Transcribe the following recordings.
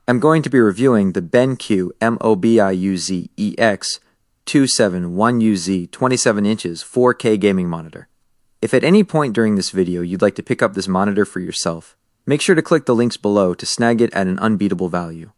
I'm going to be reviewing the BenQ MOBIUZ EX271UZ 27 inches 4K gaming monitor. If at any point during this video you'd like to pick up this monitor for yourself, make sure to click the links below to snag it at an unbeatable value.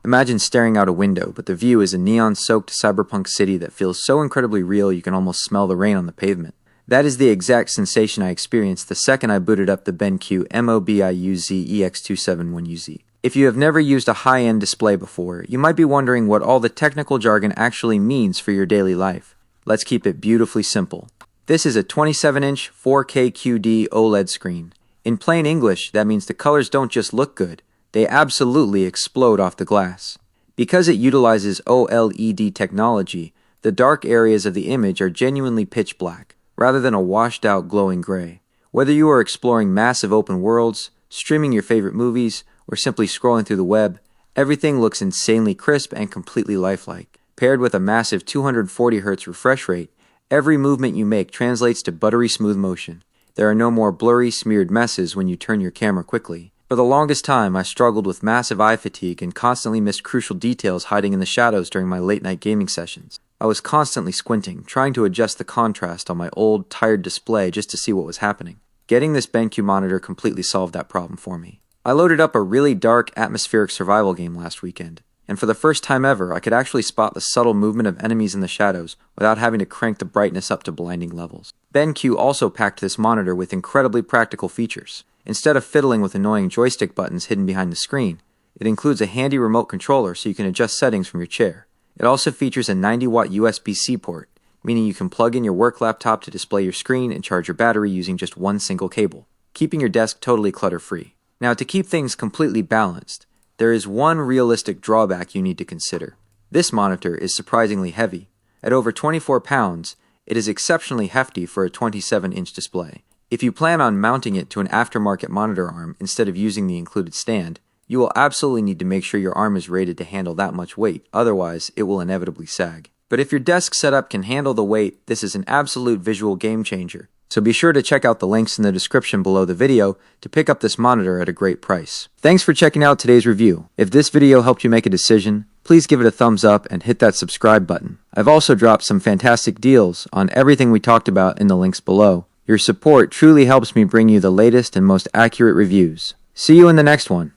Imagine staring out a window, but the view is a neon-soaked cyberpunk city that feels so incredibly real you can almost smell the rain on the pavement. That is the exact sensation I experienced the second I booted up the BenQ MOBIUZ EX271UZ. If you have never used a high-end display before, you might be wondering what all the technical jargon actually means for your daily life. Let's keep it beautifully simple. This is a 27-inch 4K QD-OLED screen. In plain English, that means the colors don't just look good, they absolutely explode off the glass. Because it utilizes OLED technology, the dark areas of the image are genuinely pitch black, rather than a washed-out glowing gray. Whether you are exploring massive open worlds, streaming your favorite movies, or simply scrolling through the web, everything looks insanely crisp and completely lifelike. Paired with a massive 240Hz refresh rate, every movement you make translates to buttery smooth motion. There are no more blurry, smeared messes when you turn your camera quickly. For the longest time, I struggled with massive eye fatigue and constantly missed crucial details hiding in the shadows during my late-night gaming sessions. I was constantly squinting, trying to adjust the contrast on my old, tired display just to see what was happening. Getting this BenQ monitor completely solved that problem for me. I loaded up a really dark, atmospheric survival game last weekend, and for the first time ever, I could actually spot the subtle movement of enemies in the shadows without having to crank the brightness up to blinding levels. BenQ also packed this monitor with incredibly practical features. Instead of fiddling with annoying joystick buttons hidden behind the screen, it includes a handy remote controller so you can adjust settings from your chair. It also features a 90-watt USB-C port, meaning you can plug in your work laptop to display your screen and charge your battery using just one single cable, keeping your desk totally clutter-free. Now, to keep things completely balanced, there is one realistic drawback you need to consider. This monitor is surprisingly heavy. At over 24 pounds, it is exceptionally hefty for a 27-inch display. If you plan on mounting it to an aftermarket monitor arm instead of using the included stand, you will absolutely need to make sure your arm is rated to handle that much weight, otherwise it will inevitably sag. But if your desk setup can handle the weight, this is an absolute visual game changer. So be sure to check out the links in the description below the video to pick up this monitor at a great price. Thanks for checking out today's review. If this video helped you make a decision, please give it a thumbs up and hit that subscribe button. I've also dropped some fantastic deals on everything we talked about in the links below. Your support truly helps me bring you the latest and most accurate reviews. See you in the next one.